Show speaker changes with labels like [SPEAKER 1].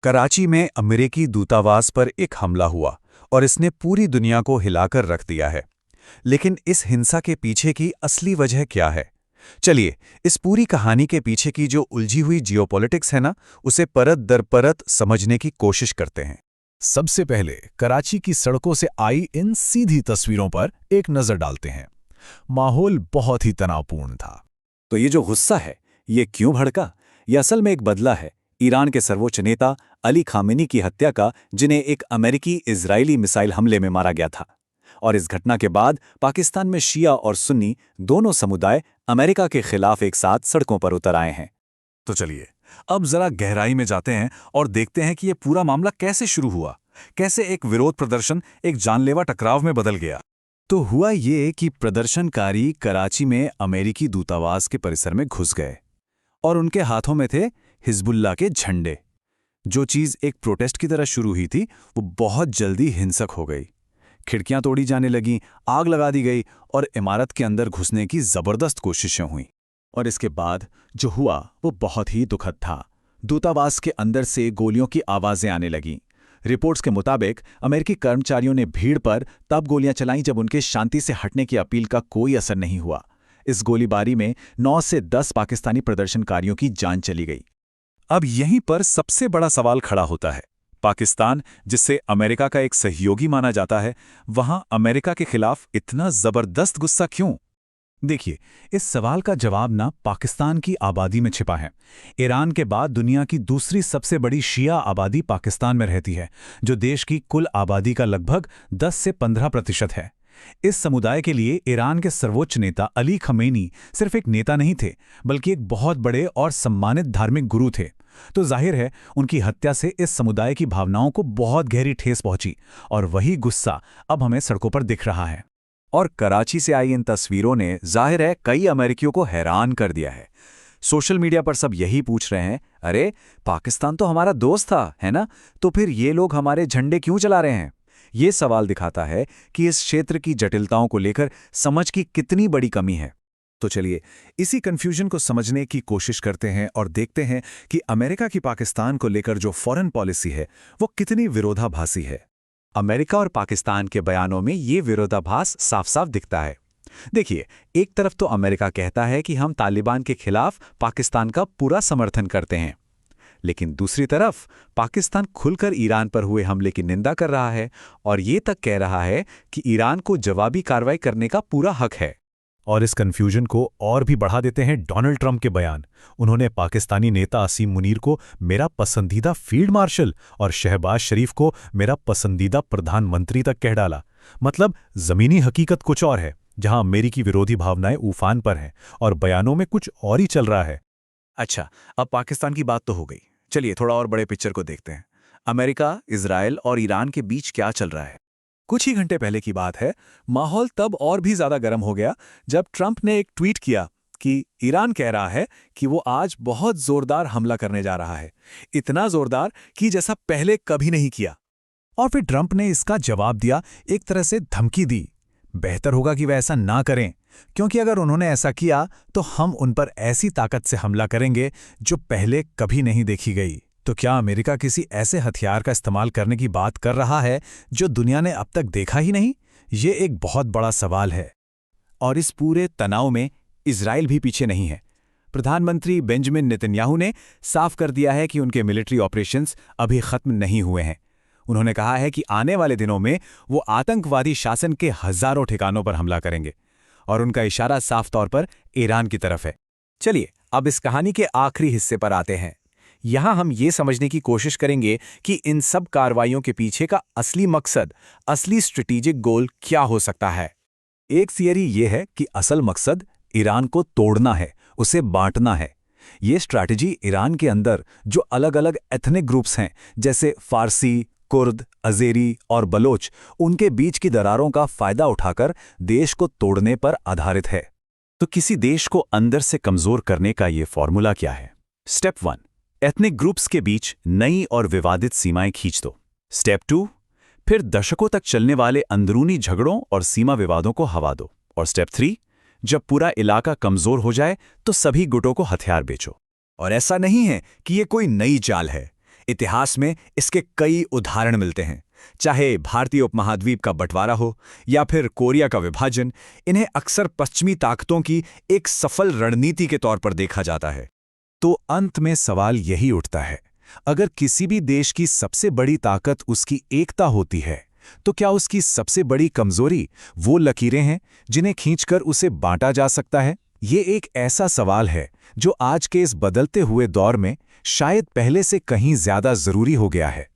[SPEAKER 1] कराची में अमेरिकी दूतावास पर एक हमला हुआ और इसने पूरी दुनिया को हिलाकर रख दिया है। लेकिन इस हिंसा के पीछे की असली वजह क्या है? चलिए, इस पूरी कहानी के पीछे की जो उलझी हुई जियोपॉलिटिक्स है ना, उसे परत दर परत समझने की कोशिश करते हैं।
[SPEAKER 2] सबसे पहले कराची की सड़कों से आई इन सीधी तस्वीरों पर एक नजर डालते हैं। माहौल बहुत ही तनावपूर्ण था।
[SPEAKER 3] तो ये जो गुस्सा है, ये क्यों भड़का? ये असल में एक बदला है ईरान के सर्वोच्च नेता अली खामेनी की हत्या का, जिन्हें एक अमेरिकी इजरायली मिसाइल हमले में मारा गया था। और इस घटना के बाद पाकिस्तान में शिया और सुन्नी दोनों समुदाय अमेरिका के खिलाफ एक साथ सड़कों पर उतर आए हैं।
[SPEAKER 2] तो चलिए अब जरा गहराई में जाते हैं और देखते हैं कि ये पूरा मामला कैसे शुरू हुआ, कैसे एक विरोध प्रदर्शन एक जानलेवा टकराव में बदल गया।
[SPEAKER 3] तो हुआ ये कि प्रदर्शनकारी कराची में अमेरिकी दूतावास के परिसर में घुस गए और उनके हाथों में थे हिजबुल्लाह के झंडे। जो चीज़ एक प्रोटेस्ट की तरह शुरू हुई थी, वो बहुत जल्दी हिंसक हो गई। खिड़कियां तोड़ी जाने लगीं, आग लगा दी गई और इमारत के अंदर घुसने की ज़बरदस्त कोशिशें हुईं। और इसके बाद जो हुआ वो बहुत ही दुखद था। दूतावास के अंदर से गोलियों की आवाज़ें आने लगीं। रिपोर्ट्स के मुताबिक अमेरिकी कर्मचारियों ने भीड़ पर तब गोलियां चलाईं जब उनके शांति से हटने की अपील का कोई असर नहीं हुआ। इस गोलीबारी में 9 से 10 पाकिस्तानी प्रदर्शनकारियों की जान चली गई।
[SPEAKER 2] अब यहीं पर सबसे बड़ा सवाल खड़ा होता है। पाकिस्तान, जिससे अमेरिका का एक सहयोगी माना जाता है, वहां अमेरिका के खिलाफ इतना जबरदस्त गुस्सा क्यों? देखिए, इस सवाल का जवाब ना पाकिस्तान की आबादी में छिपा है। ईरान के बाद दुनिया की दूसरी सबसे बड़ी शिया आबादी पाकिस्तान में रहती है, जो देश की कुल आबादी का लगभग 10 से 15% है। इस समुदाय के लिए ईरान के सर्वोच्च नेता अली खमेनी सिर्फ एक नेता नहीं थे, बल्कि एक बहुत बड़े और सम्मानित धार्मिक गुरु थे। तो जाहिर है उनकी हत्या से इस समुदाय की भावनाओं को बहुत गहरी ठेस पहुंची, और वही गुस्सा अब हमें सड़कों पर दिख रहा है।
[SPEAKER 3] और कराची से आई इन तस्वीरों ने जाहिर है कई अमेरिकियों को हैरान कर दिया है। सोशल मीडिया पर सब यही पूछ रहे हैं, अरे पाकिस्तान तो हमारा दोस्त था, है ना? तो फिर ये लोग हमारे झंडे क्यों चला रहे हैं? ये सवाल दिखाता है कि इस क्षेत्र की जटिलताओं को लेकर समझ की कितनी बड़ी कमी है।
[SPEAKER 2] तो चलिए इसी कंफ्यूजन को समझने की कोशिश करते हैं और देखते हैं कि अमेरिका की पाकिस्तान को लेकर जो फॉरेन पॉलिसी है वो कितनी विरोधाभासी है।
[SPEAKER 3] अमेरिका और पाकिस्तान के बयानों में ये विरोधाभास साफ साफ दिखता है। देखिए, एक तरफ तो अमेरिका कहता है कि हम तालिबान के खिलाफ पाकिस्तान का पूरा समर्थन करते हैं, लेकिन दूसरी तरफ पाकिस्तान खुलकर ईरान पर हुए हमले की निंदा कर रहा है और ये तक कह रहा है कि ईरान को जवाबी कार्रवाई करने का पूरा हक है।
[SPEAKER 2] और इस कंफ्यूजन को और भी बढ़ा देते हैं डोनाल्ड ट्रंप के बयान। उन्होंने पाकिस्तानी नेता असीम मुनीर को मेरा पसंदीदा फील्ड मार्शल और शहबाज शरीफ को मेरा पसंदीदा प्रधानमंत्री तक कह डाला। मतलब जमीनी हकीकत कुछ और है, जहां अमेरिकी विरोधी भावनाएं उफान पर हैं और बयानों में कुछ और ही चल रहा है।
[SPEAKER 3] अच्छा, अब पाकिस्तान की बात तो हो गई, चलिए थोड़ा और बड़े पिक्चर को देखते हैं। अमेरिका, इजराइल और ईरान के बीच क्या चल रहा है?
[SPEAKER 2] कुछ ही घंटे पहले की बात है। माहौल तब और भी ज्यादा गर्म हो गया जब ट्रंप ने एक ट्वीट किया कि ईरान कह रहा है कि वो आज बहुत जोरदार हमला करने जा रहा है, इतना जोरदार कि जैसा पहले कभी नहीं किया। और फिर ट्रंप ने इसका जवाब दिया, एक तरह से धमकी दी। बेहतर होगा कि वह ऐसा ना करें, क्योंकि अगर उन्होंने ऐसा किया तो हम उन पर ऐसी ताकत से हमला करेंगे जो पहले कभी नहीं देखी गई। तो क्या अमेरिका किसी ऐसे हथियार का इस्तेमाल करने की बात कर रहा है जो दुनिया ने अब तक देखा ही नहीं? ये एक बहुत बड़ा सवाल है।
[SPEAKER 3] और इस पूरे तनाव में इजराइल भी पीछे नहीं है। प्रधानमंत्री बेंजामिन नेतन्याहू ने साफ कर दिया है कि उनके मिलिट्री ऑपरेशंस अभी खत्म नहीं हुए हैं। उन्होंने कहा है कि आने वाले दिनों में वो आतंकवादी शासन के हजारों ठिकानों पर हमला करेंगे, और उनका इशारा साफ तौर पर ईरान की तरफ है। चलिए अब इस कहानी के आखिरी हिस्से पर आते हैं। यहां हम ये समझने की कोशिश करेंगे कि इन सब कार्रवाइयों के पीछे का असली मकसद, असली स्ट्रेटेजिक गोल क्या हो सकता है। एक थियरी ये है कि असल मकसद ईरान को तोड़ना है, उसे बांटना है। ये स्ट्रैटेजी ईरान के अंदर जो अलग अलग एथनिक ग्रुप्स हैं, जैसे फारसी, कुर्द, अज़ेरी और बलोच, उनके बीच की दरारों का फायदा उठाकर देश को तोड़ने पर आधारित है। तो किसी देश को अंदर से कमजोर करने का ये फॉर्मूला क्या है? स्टेप 1, एथनिक ग्रुप्स के बीच नई और विवादित सीमाएं खींच दो। स्टेप 2, फिर दशकों तक चलने वाले अंदरूनी झगड़ों और सीमा विवादों को हवा दो। और स्टेप 3, जब पूरा इलाका कमजोर हो जाए तो सभी गुटों को हथियार बेचो। और ऐसा नहीं है कि ये कोई नई चाल है। इतिहास में इसके कई उदाहरण मिलते हैं। चाहे भारतीय उपमहाद्वीप का बंटवारा हो या फिर कोरिया का विभाजन, इन्हें अक्सर पश्चिमी ताकतों की एक सफल रणनीति के तौर पर देखा जाता है।
[SPEAKER 2] तो अंत में सवाल यही उठता है, अगर किसी भी देश की सबसे बड़ी ताकत उसकी एकता होती है, तो क्या उसकी सबसे बड़ी कमजोरी वो लकीरें हैं जिन्हें खींचकर उसे बांटा जा सकता है? ये एक ऐसा सवाल है जो आज के इस बदलते हुए दौर में शायद पहले से कहीं ज्यादा जरूरी हो गया है।